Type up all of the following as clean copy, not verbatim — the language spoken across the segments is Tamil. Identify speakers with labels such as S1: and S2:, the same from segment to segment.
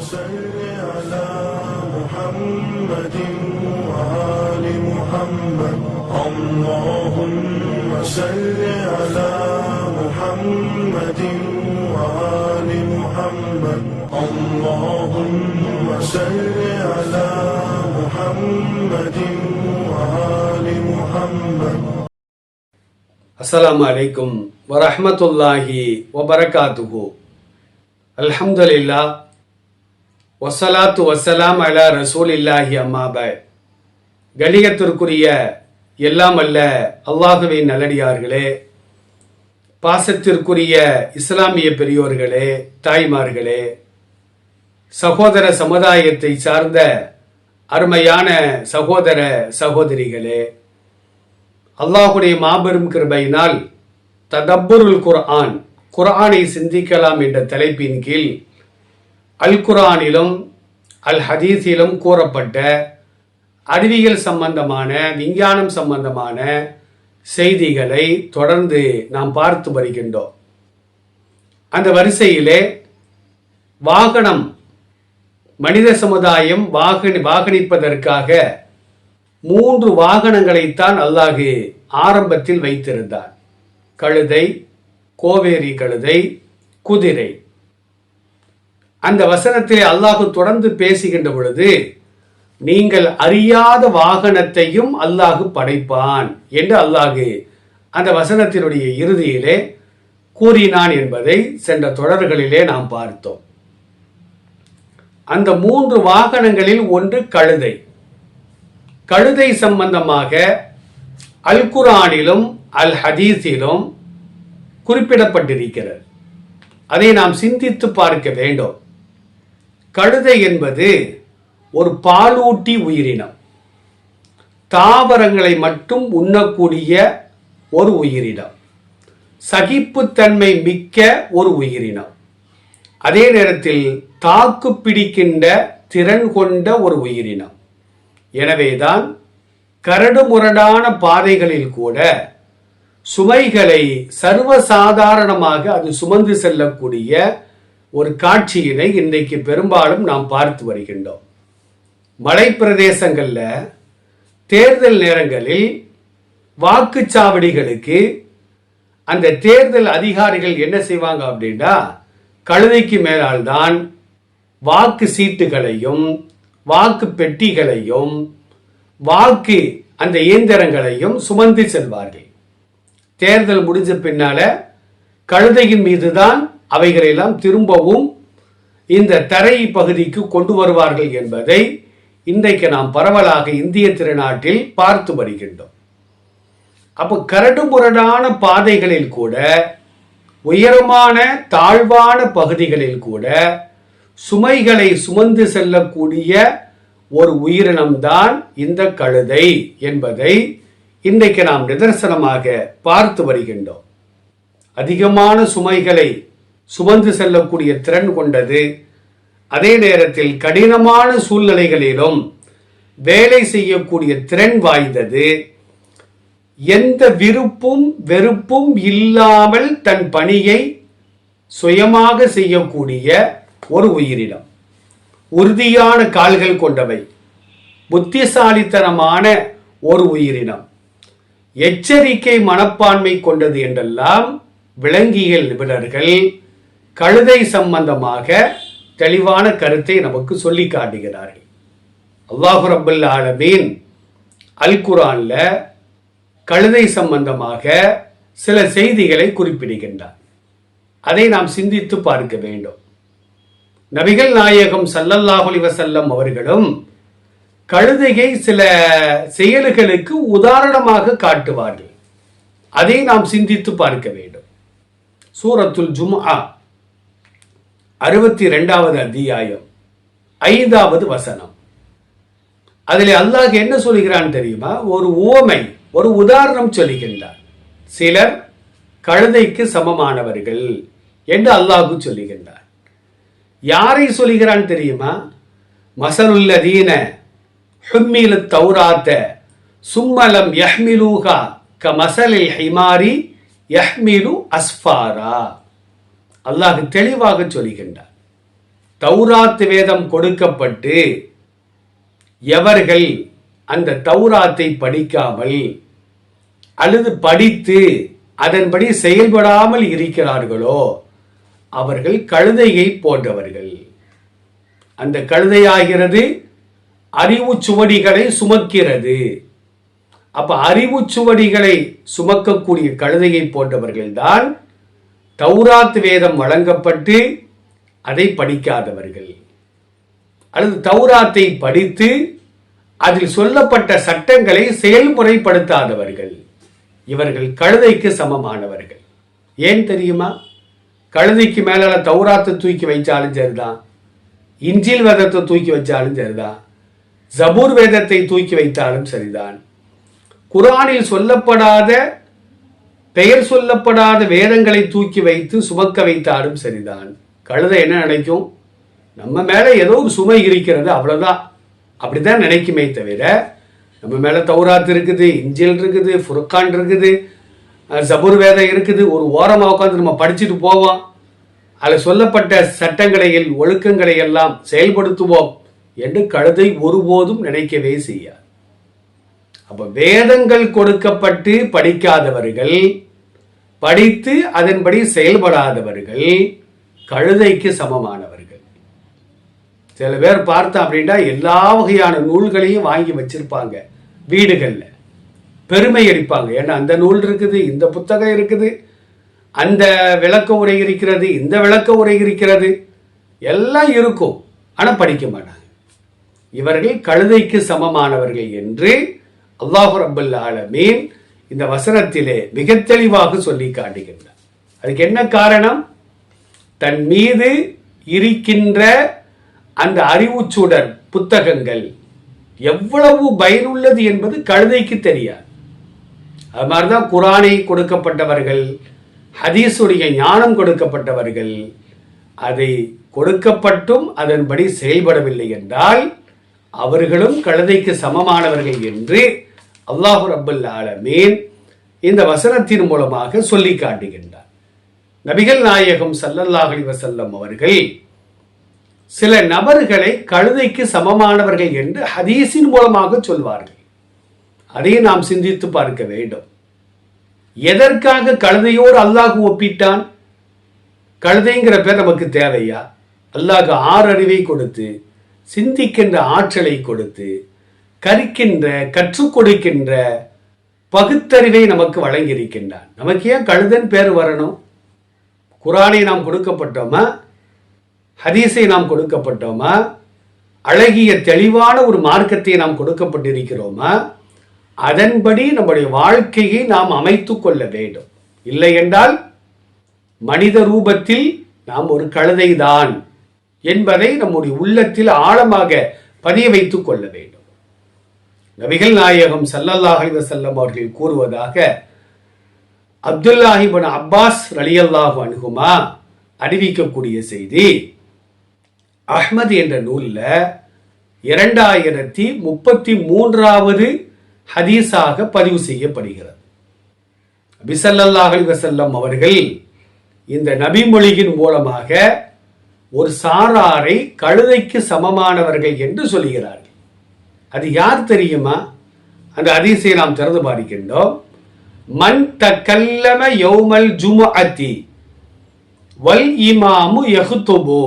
S1: صل على محمد وآل محمد اللهم صل على محمد وآل محمد اللهم صل على محمد وآل محمد.
S2: அஸ்ஸலாமு அலைக்கும் வரஹ்மத்துல்லாஹி வபரகாத்துஹு. அல்ஹம்துலில்லாஹ் வஸ்ஸலாத்து வஸ்ஸலாம் அலா ரசூலில்லாஹி அம்மா பஅத். கணியத்திற்குரிய எல்லாம் அல்ல அல்லாஹுவின் நல்லடியார்களே, பாசத்திற்குரிய இஸ்லாமிய பெரியோர்களே, தாய்மார்களே, சகோதர சமுதாயத்தை சார்ந்த அருமையான சகோதர சகோதரிகளே, அல்லாஹுடைய மாபெரும் கிருபையினால் ததப்புருல் குர்ஆன், குர்ஆனை சிந்திக்கலாம் என்ற தலைப்பின் கீழ் அல் குர்ஆனிலும் அல் ஹதீஸிலும் கூறப்பட்ட அறிவியல் சம்பந்தமான, விஞ்ஞானம் சம்பந்தமான செய்திகளை தொடர்ந்து நாம் பார்த்து வருகின்றோம். அந்த வரிசையிலே வாகனம், மனித சமுதாயம் வாகனிப்பதற்காக 3 வாகனங்களைத்தான் அல்லாஹ் ஆரம்பத்தில் வைத்திருந்தார். கழுதை, கோவேரி கழுதை, குதிரை. அந்த வசனத்திலே அல்லாஹ் தொடர்ந்து பேசுகின்ற பொழுது, நீங்கள் அறியாத வாகனத்தையும் அல்லாஹ் படைப்பான் என்று அல்லாஹ் அந்த வசனத்தினுடைய இறுதியிலே கூறினான் என்பதை சென்ற தொடர்களிலே நாம் பார்த்தோம். அந்த 3 வாகனங்களில் ஒன்று கழுதை. கழுதை சம்பந்தமாக அல் குர்ஆனிலும் அல் ஹதீஸிலும் குறிப்பிடப்பட்டிருக்கிறது. அதை நாம் சிந்தித்து பார்க்க வேண்டும். கழுதை என்பது ஒரு பாலூட்டி உயிரினம், தாவரங்களை மட்டும் உண்ணக்கூடிய ஒரு உயிரினம், சகிப்புத்தன்மை மிக்க ஒரு உயிரினம், அதே நேரத்தில் தாக்கு பிடிக்கின்ற திறன் கொண்ட ஒரு உயிரினம். எனவேதான் கரடுமுரடான பாதைகளில் கூட சுமைகளை சர்வசாதாரணமாக அது சுமந்து செல்லக்கூடிய ஒரு காட்சியினை இன்றைக்கு பெரும்பாலும் நாம் பார்த்து வருகின்றோம். மலை பிரதேசங்கள்ல தேர்தல் நேரங்களில் வாக்குச்சாவடிகளுக்கு அந்த தேர்தல் அதிகாரிகள் என்ன செய்வாங்க அப்படின்னா, கழுதைக்கு மேலால் தான் வாக்கு சீட்டுகளையும் வாக்கு பெட்டிகளையும் வாக்கு அந்த இயந்திரங்களையும் சுமந்து செல்வார்கள். தேர்தல் முடிஞ்ச பின்னால கழுதையின் மீதுதான் அவைகளெல்லாம் திரும்பவும் இந்த தரை பகுதிக்கு கொண்டு வருவார்கள் என்பதை இன்றைக்கு நாம் பரவலாக இந்திய திருநாட்டில் பார்த்து வருகின்றோம். அப்போ கரடுமுரடான பாதைகளில் கூட, உயரமான தாழ்வான பகுதிகளில் கூட சுமைகளை சுமந்து செல்லக்கூடிய ஒரு உயிரினம்தான் இந்த கழுதை என்பதை இன்றைக்கு நாம் நிதர்சனமாக பார்த்து வருகின்றோம். அதிகமான சுமைகளை சுமந்து செல்லக்கூடிய திறன் கொண்டது, அதே நேரத்தில் கடினமான சூழ்நிலைகளிலும் வேலை செய்யக்கூடிய திறன் வாய்ந்தது, எந்த விருப்பும் வெறுப்பும் இல்லாமல் தன் பணியை சுயமாக செய்யக்கூடிய ஒரு உயிரினம், உறுதியான கால்கள் கொண்டவை, புத்திசாலித்தனமான ஒரு உயிரினம், எச்சரிக்கை மனப்பான்மை கொண்டது என்றெல்லாம் விலங்கியல் நிபுணர்கள் கழுதை சம்பந்தமாக தெளிவான கருத்தை நமக்கு சொல்லி காட்டுகிறார்கள். அல்லாஹ் ரப்பல் ஆலமீன் அல் குர்ஆன்ல கழுதை சம்பந்தமாக சில செய்திகளை குறிப்பிடுகின்றார். அதை நாம் சிந்தித்து பார்க்க வேண்டும். நபிகள் நாயகம் ஸல்லல்லாஹு அலைஹி வஸல்லம் அவர்களும் கழுதையை சில செயல்களுக்கு உதாரணமாக காட்டுவார்கள். அதை நாம் சிந்தித்து பார்க்க வேண்டும். சூரத்துல் ஜும்ஆ 62வது அத்தியாயம் 5வது வசனம். அதில் அல்லாஹ் என்ன சொல்கிறான் தெரியுமா? ஒரு உவமை, ஒரு உதாரணம் சொல்லுகின்றார். சிலர் கழுதைக்கு சமமானவர்கள் என்று அல்லாஹ் சொல்லுகின்றார். யாரை சொல்லுகிறான் தெரியுமா? மஸலுல்லதீன ஹும்மிலத் தௌராத்த சும்மலம் யஹ்மிலூஹா கமஸலில் ஹிமாரி யஹ்மிலு அஸ்ஃபாரா. அல்லாஹ் தெளிவாக சொல்லுகின்றார். தௌராத் வேதம் கொடுக்கப்பட்டு எவர்கள் அந்த தௌராத்தை படிக்காமல் அல்லது படித்து அதன்படி செயல்படாமல் இருக்கிறார்களோ அவர்கள் கழுதையை போன்றவர்கள். அந்த கழுதையாகிறது அறிவு சுவடிகளை சுமக்கிறது. அப்ப அறிவு சுவடிகளை சுமக்கக்கூடிய கழுதையை போன்றவர்கள் தான் தௌராத் வேதம் வழங்கப்பட்டு அதை படிக்காதவர்கள், அல்லது தௌராத்தை படித்து அதில் சொல்லப்பட்ட சட்டங்களை செயல்முறைப்படுத்தாதவர்கள். இவர்கள் கழுதைக்கு சமமானவர்கள். ஏன் தெரியுமா? கழுதைக்கு மேல தௌராத்தை தூக்கி வைச்சாலும் சரிதான், இஞ்சில் வேதத்தை தூக்கி வச்சாலும் சரிதான், ஜபூர் வேதத்தை தூக்கி வைத்தாலும் சரிதான், குர்ஆனில் சொல்லப்படாத பெயர் சொல்லப்படாத வேதங்களை தூக்கி வைத்து சுமக்க வைத்தாலும் சரிதான், கழுதை என்ன நினைக்கும்? நம்ம மேல ஏதோ ஒரு சுமை இருக்கிறது, அவ்வளவுதான், அப்படிதான் நினைக்குமே தவிர நம்ம மேல தௌராத் இருக்குது, இஞ்சில் இருக்குது, ஃபுர்கான் இருக்குது, ஜபூர் வேதம் இருக்குது, ஒரு ஓரமாக உட்காந்து நம்ம படிச்சுட்டு போவோம், அதில் சொல்லப்பட்ட சட்டங்களை ஒழுக்கங்களை எல்லாம் செயல்படுத்துவோம் என்று கழுதை ஒருபோதும் நினைக்கவே செய்யாது. அப்ப வேதங்கள் கொடுக்கப்பட்டு படிக்காதவர்கள், படித்து அதன்படி செயல்படாதவர்கள் கழுதைக்கு சமமானவர்கள். சில பேர் பார்த்தா அப்படின்னா எல்லா வகையான நூல்களையும் வாங்கி வச்சிருப்பாங்க வீடுகள்ல, பெருமை அடிப்பாங்க. ஏன்னா அந்த நூல் இருக்குது, இந்த புத்தகம் இருக்குது, அந்த விளக்க உரை இருக்கிறது, இந்த விளக்க உரை இருக்கிறது, எல்லாம் இருக்கும், ஆனா படிக்க மாட்டாங்க. இவர்கள் கழுதைக்கு சமமானவர்கள் என்று அல்லாஹ் ரப்பல் ஆலமீன் இந்த வசனத்திலே மிக தெளிவாக சொல்லி காட்டுகின்றார். அதுக்கு என்ன காரணம்? தன் மீது இருக்கின்ற அந்த அறிவுச்சுடர் புத்தகங்கள் எவ்வளவு பயனுள்ளது என்பது கழுதைக்கு தெரியாது. அது மாதிரிதான் குர்ஆனை கொடுக்கப்பட்டவர்கள், ஹதீஸுடைய ஞானம் கொடுக்கப்பட்டவர்கள், அதை கொடுக்கப்பட்டும் அதன்படி செயல்படவில்லை என்றால் அவர்களும் கழுதைக்கு சமமானவர்கள் என்று அல்லாஹ் ரப்பல் ஆலமீன் இந்த வசனத்தின் மூலமாக சொல்லி காட்டுகின்றார். நபிகள் நாயகம் ஸல்லல்லாஹு அலைஹி வஸல்லம் அவர்கள் சில நபர்களை கழுதைக்கு சமமானவர்கள் என்று ஹதீஸின் மூலமாக சொல்வார்கள். அதை நாம் சிந்தித்து பார்க்க வேண்டும். எதற்காக கழுதையோடு அல்லாஹ் ஒப்பிட்டான்? கழுதைங்கிற பேர் நமக்கு தேவையா? அல்லாஹ் 6 அறிவை கொடுத்து, சிந்திக்கின்ற ஆற்றலை கொடுத்து, கற்கின்ற கற்றுக் கொடுக்கின்ற பகுத்தறிவை நமக்கு வழங்கியிருக்கின்றான். நமக்கு ஏன் கழுதன் பேர் வரணும்? குர்ஆனை நாம் கொடுக்கப்பட்டோமா? ஹதீஸை நாம் கொடுக்கப்பட்டோமா? அழகிய தெளிவான ஒரு மார்க்கத்தை நாம் கொடுக்கப்பட்டிருக்கிறோமா? அதன்படி நம்முடைய வாழ்க்கையை நாம் அமைத்துக் கொள்ள வேண்டும். இல்லை என்றால் மனித ரூபத்தில் நாம் ஒரு கழுதைதான் என்பதை நம்முடைய உள்ளத்தில் ஆழமாக பதிய வைத்துக் கொள்ள வேண்டும். நபிகள் நாயகம் ஸல்லல்லாஹு அலைஹி வஸல்லம் அவர்கள் கூறுவதாக அப்துல்லாஹ் இப்னு அப்பாஸ் ரலியல்லாஹு அன்ஹுமா அறிவிக்கக்கூடிய செய்தி அஹ்மத் என்ற நூல்ல 2033வது ஹதீஸாக பதிவு செய்யப்படுகிறது. நபி ஸல்லல்லாஹு அலைஹி வஸல்லம் அவர்கள் இந்த நபி மொழியின் மூலமாக ஒரு சாராரை கழுதைக்கு சமமானவர்கள் என்று சொல்கிறார்கள். அது யார் தெரியுமா? அந்த ஹதீஸை நாம் திறந்து பார்க்கின்றோம். மன் தகல்லம யௌமல் ஜும்அத்தி வல் இமாமு யஹ்துபு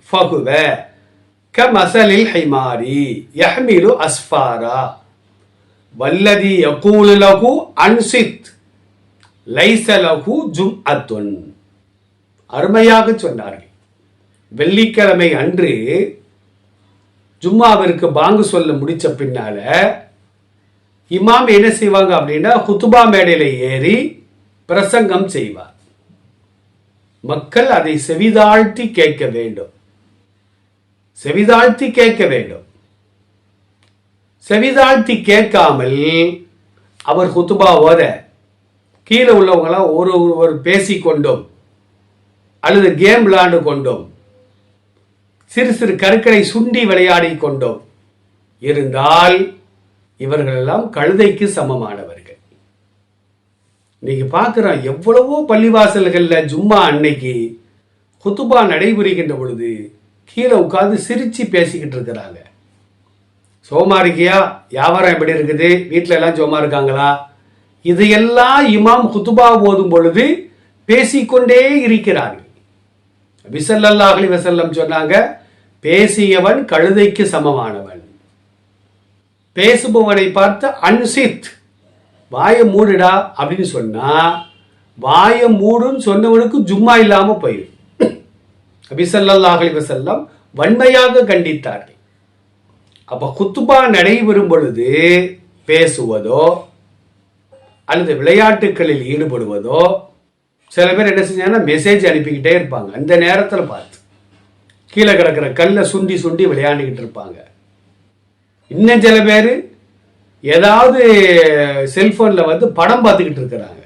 S2: ஃபஹுவ கமஸலில் ஹிமாரி யஹ்மிலு அஸ்ஃபாரா வல்லதி யகூலு லஹு அன்சித் லைஸ லஹு ஜும்அத்துன். அருமையாக சொன்னார்கள். வெள்ளிக்கிழமை அன்று ஜும்மாவிற்கு பாங்கு சொல்ல முடிச்ச பின்னால இமாம் என்ன செய்வாங்க அப்படின்னா குத்துபா மேடையில ஏறி பிரசங்கம் செய்வார். மக்கள் அதை செவிதாழ்த்தி கேட்க வேண்டும், செவிதாழ்த்தி கேட்க வேண்டும். செவிதாழ்த்தி கேட்காமல் அவர் குத்துபா ஓத கீழே உள்ளவங்களாம் ஒரு பேசிக்கொண்டும் அல்லது கேம் விளையாண்டு கொண்டும் சிறு சிறு கருக்களை சுண்டி விளையாடி கொண்டோம் இருந்தால் இவர்கள் எல்லாம் கழுதைக்கு சமமானவர்கள். நீங்க பார்க்கிறோம், எவ்வளவோ பள்ளிவாசல்கள்ல ஜும்மா அன்னைக்கு குத்துபா நடைபெறுகின்ற பொழுது கீழே உட்கார்ந்து சிரிச்சு பேசிக்கிட்டு இருக்கிறாங்க. சோமா இருக்கியா? வியாபாரம் எப்படி இருக்குது? வீட்டில எல்லாம் சோமா இருக்காங்களா? இதையெல்லாம் இமாம் குத்துபா ஓதும் பொழுது பேசிக்கொண்டே இருக்கிறார்கள். நபி ஸல்லல்லாஹு அலைஹி வஸல்லம் சொன்னாங்க, பேசியவன் கழுதைக்கு சமமானவன். பேசுபவனை பார்த்து அன்சித், வாய மூடுடா அப்படின்னு சொன்னா, வாய மூடுன்னு சொன்னவனுக்கு ஜும்மா இல்லாம போயிடும். நபி ஸல்லல்லாஹு அலைஹி வஸல்லம் வன்மையாக கண்டித்தார்கள். அப்ப குத்துபா நடைபெறும் பொழுது பேசுவதோ அல்லது விளையாட்டுகளில் ஈடுபடுவதோ, சில பேர் என்ன செஞ்சாங்கன்னா மெசேஜ் அனுப்பிக்கிட்டே இருப்பாங்க. அந்த நேரத்தில் பார்த்து கீழே கிடக்கிற கல்லை சுண்டி சுண்டி விளையாண்டுக்கிட்டு இருப்பாங்க. இன்னும் சில பேர் ஏதாவது செல்போன்ல வந்து படம் பார்த்துக்கிட்டு இருக்கிறாங்க.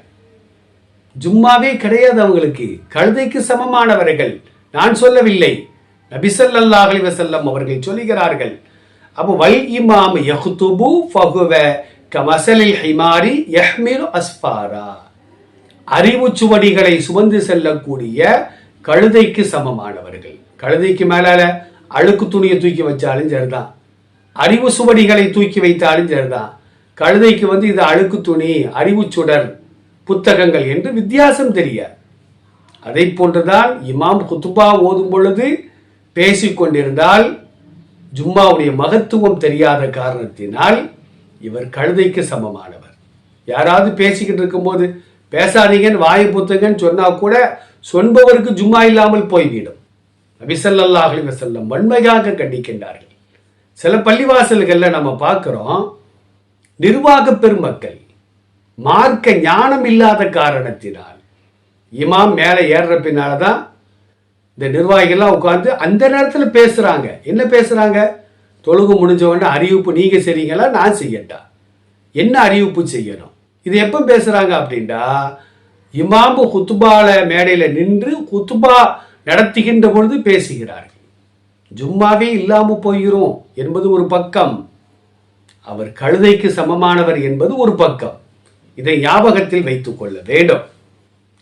S2: ஜும்மாவே கிடையாது அவங்களுக்கு. கழுதைக்கு சமமானவர்கள். நான் சொல்லவில்லை, நபி ஸல்லல்லாஹு அலைஹி வஸல்லம் அவர்கள் சொல்லுகிறார்கள். அப்போ வல் இமாம் யஹ்துபு ஃபஹுவ கமஸலில் ஹிமாரி யஹ்மிலு அஸ்ஃபாரா, அறிவு சுவடிகளை சுமந்து செல்லக்கூடிய கழுதைக்கு சமமானவர்கள். கழுதைக்கு மேலால அழுக்கு துணியை தூக்கி வச்சாலும் சரிதான், அறிவு சுவடிகளை தூக்கி வைத்தாலும் சரிதான். கழுதைக்கு வந்து இது அழுக்கு துணி, அறிவு சுடர், புத்தகங்கள் என்று வித்தியாசம் தெரியாது. அதை போன்றுதான் இமாம் குத்துபா ஓதும் பொழுது பேசிக்கொண்டிருந்தால் ஜும்மாவுடைய மகத்துவம் தெரியாத காரணத்தினால் இவர் கழுதைக்கு சமமானவர். யாராவது பேசிக்கிட்டு இருக்கும்போது பேசாதீங்கன்னு வாயை புத்துங்கன்னு சொன்னா கூட சொன்பவருக்கு ஜும்மா இல்லாமல் போய்விடும். நபி ஸல்லல்லாஹு அலைஹி வஸல்லம் வன்மையாக கண்டிக்கின்றார்கள். சில பள்ளிவாசல்கள்ல நம்ம பார்க்கிறோம், நிர்வாக பெருமக்கள் மார்க்க ஞானம் இல்லாத காரணத்தினால் இமாம் மேலே ஏறுற பின்னால்தான் இந்த நிர்வாகிகள்லாம் உட்கார்ந்து அந்த நேரத்தில் பேசுறாங்க. என்ன பேசுறாங்க? தொழுகு முடிஞ்ச உடனே அறிவிப்பு நீங்க செய்றீங்களா, நான் செய்யட்டா? என்ன அறிவிப்பு செய்யணும்? இது எப்போ பேசுறாங்க அப்படின்டா, இமாமு குத்துபால மேடையில நின்று குத்துபா நடத்துகின்ற பொழுது பேசுகிறார்கள். ஜும்மாவே இல்லாம போகிறோம் என்பது ஒரு பக்கம், அவர் கழுதைக்கு சமமானவர் என்பது ஒரு பக்கம். இதை ஞாபகத்தில் வைத்துக் கொள்ள வேண்டும்.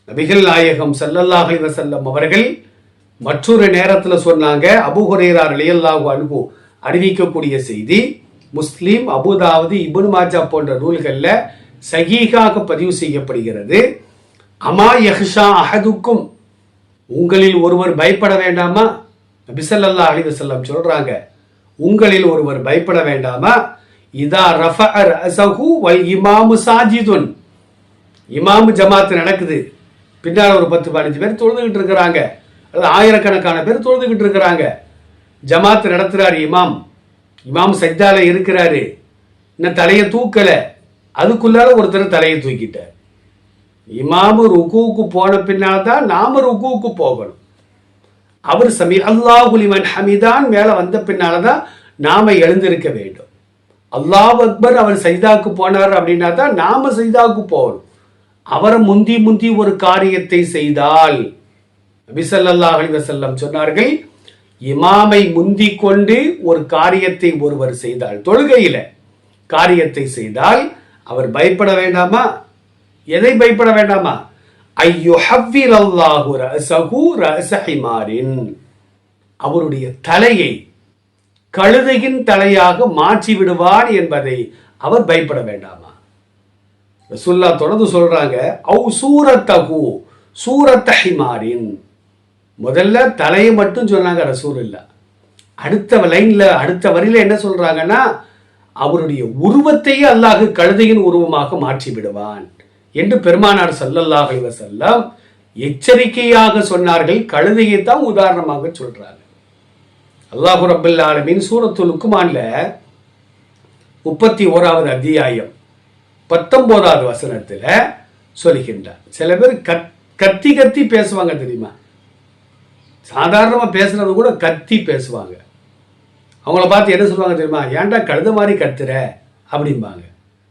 S2: நபிகள் நாயகம் ஸல்லல்லாஹு அலைஹி வஸல்லம் அவர்கள் மற்றொரு நேரத்தில் சொன்னாங்க, அபூ ஹுரைரா ரலியல்லாஹு அன்ஹு அறிவிக்கக்கூடிய செய்தி, முஸ்லிம், அபூதாவுது, இப்னு மாஜா போன்ற நூல்கள்ல சஹீஹாக பதிவு செய்யப்படுகிறது. அமா யஹ்ஷா அஹதுக்கும், உங்களில் ஒருவர் பயப்பட வேண்டாமா? நபி ஸல்லல்லாஹு அலைஹி வஸல்லம் சொல்றாங்க, உங்களில் ஒருவர் பயப்பட வேண்டாமா? இதா ரஃபஅ ரஸஹு வல் இமாமு சாஜிதுன், இமாம் ஜமாத் நடக்குது, பின்னால் ஒரு 10-15 பேர் தொழுதுகிட்டு இருக்கிறாங்க, அல்லது ஆயிரக்கணக்கான பேர் தொழுதுகிட்டு இருக்கிறாங்க. ஜமாத் நடத்துறாரு இமாம், இமாம் சஜ்தால இருக்கிறாரு, இன்னும் தலையை தூக்கல, அதுக்குள்ளால ஒருத்தர் தலையை தூக்கிட்டார். இமாமு ருக்கூக்கு போன பின்னால் தான் நாம ருக்கூக்கு போகணும். அவர் சமீ அல்லாஹு லிமன் ஹமிதான் மேல வந்த பின்னால்தான் நாம எழுந்திருக்க வேண்டும். அல்லாஹ் அக்பர் அவர் சஜ்தாக்கு போனார் அப்படின்னா தான் நாம சஜ்தாக்கு போகணும். அவரை முந்தி முந்தி ஒரு காரியத்தை செய்தால், நபி ஸல்லல்லாஹு அலைஹி வஸல்லம் சொன்னார்கள், இமாமை முந்தி கொண்டு ஒரு காரியத்தை ஒருவர் செய்தால், தொழுகையில காரியத்தை செய்தால் அவர் பயப்பட வேண்டாமா? எதை பயப்பட வேண்டாமா? ஐயுஹவ்வில் அல்லாஹு ரஸஹு ரஸ ஹிமாரின், அவருடைய தலையை கழுதையின் தலையாக மாற்றி விடுவார் என்பதை அவர் பயப்பட வேண்டாமா? ரசூலுல்லாஹ் தொடர்ந்து சொல்றாங்க, அவு சூரத்தஹு சூரத்த ஹிமாரின், முதல்ல தலையை மட்டும் சொன்னாங்க ரசூலுல்லாஹ். அடுத்த லைன்ல அடுத்த வரியில என்ன சொல்றாங்கன்னா, அவருடைய உருவத்தையே அல்லாஹ் கழுதையின் உருவமாக மாற்றி விடுவான் என்று பெருமானார் ஸல்லல்லாஹு அலைஹி வஸல்லம் எச்சரிக்கையாக சொன்னார்கள். கழுதையை தான் உதாரணமாக சொல்றாங்க. அல்லாஹ் ரப்பல் ஆலமீன் சூரத்துல் லுக்மான்ல 31வது அத்தியாயம் 19வது வசனத்துல சொல்லுகின்றார். சில பேர் கத்தி கத்தி பேசுவாங்க தெரியுமா? சாதாரணமா பேசுறது கூட கத்தி பேசுவாங்க. அவங்கள பார்த்து என்ன சொல்லுவாங்க தெரியுமா? ஏன்டா கழுத மாதிரி கத்துற அப்படிம்பாங்க.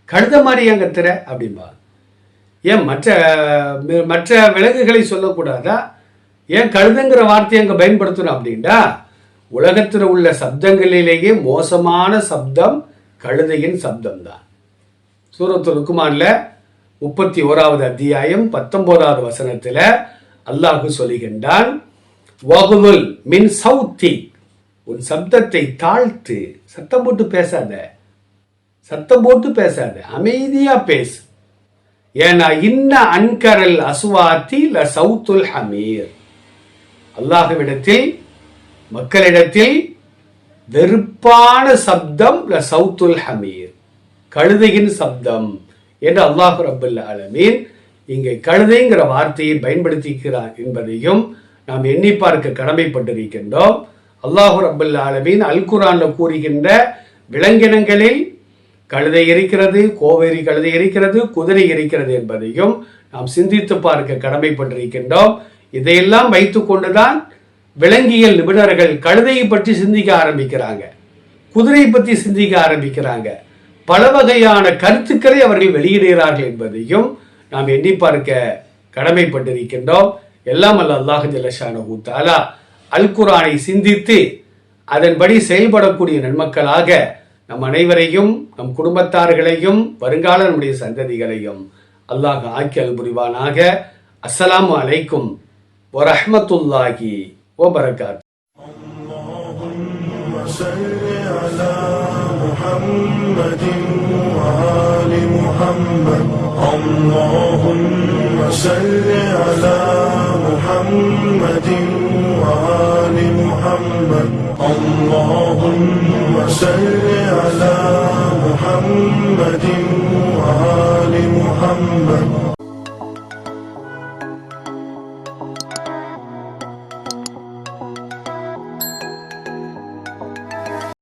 S2: கழுத மாதிரி ஏன் கத்துற அப்படிம்பாங்க. ஏன் மற்ற விலங்குகளை சொல்லக்கூடாதா? ஏன் கழுதுங்கிற வார்த்தையை அங்கே பயன்படுத்தணும் அப்படின்டா, உலகத்தில் உள்ள சப்தங்களிலேயே மோசமான சப்தம் கழுதையின் சப்தம் தான். சூரத்துல் லுக்மான்ல 31வது அத்தியாயம் 19வது வசனத்தில் அல்லாஹ் சொல்லுகின்றான், வகுதுல் மின் சௌத்தி உன் சப்தத்தை தாழ்த்து. சத்தம் போட்டு பேசாத, சத்தம் போட்டு பேசாத, அமைதியா பேசு. ஏன்னா இன்ன அன்கரல் அஸ்வாத்தி ல சவுத்துல் ஹமீர். அல்லாஹ்விடத்தில், மக்களிடத்தில் வெறுப்பான சப்தம் ல சவுத்துல் ஹமீர், கழுதையின் சப்தம் என்று அல்லாஹ் ரப்பல் ஆலமீன் இங்கே கழுதைங்கிற வார்த்தையை பயன்படுத்திக்கிறார் என்பதையும் நாம் எண்ணி பார்க்க கடமைப்பட்டிருக்கின்றோம். அல்லாஹ் ரப்பல் ஆலமீன் அல் குர்ஆன்ல கூறுகின்ற விலங்கினங்களில் கழுதை இருக்கிறது, கோவேரி கழுதை இருக்கிறது, குதிரை இருக்கிறது என்பதையும் நாம் சிந்தித்து பார்க்க கடமைப்பட்டிருக்கின்றோம். இதையெல்லாம் வைத்துக் கொண்டுதான் விலங்கியல் நிபுணர்கள் கழுதையை பற்றி சிந்திக்க ஆரம்பிக்கிறாங்க, குதிரை பற்றி சிந்திக்க ஆரம்பிக்கிறாங்க, பல வகையான கருத்துக்களை அவர்கள் வெளியிடுகிறார்கள் என்பதையும் நாம் எண்ணி பார்க்க கடமைப்பட்டிருக்கின்றோம். எல்லாம் அல்ல அல்லாஹ் ஜல்லஷானஹு தஆலா அல் குர்ஆனை சிந்தித்து அதன்படி செயல்படக்கூடிய நன்மக்களாக நம் அனைவரையும், நம் குடும்பத்தார்களையும், வருங்கால நம்முடைய சந்ததிகளையும் அல்லாஹ் ஆக்கி அல் புரிவானாக. அஸ்ஸலாமு அலைக்கும் வரஹ்மத்துல்லாஹி வபரகாத்துஹு.
S1: محمد وآل محمد. اللهم صل على محمد وآل محمد. اللهم صل على محمد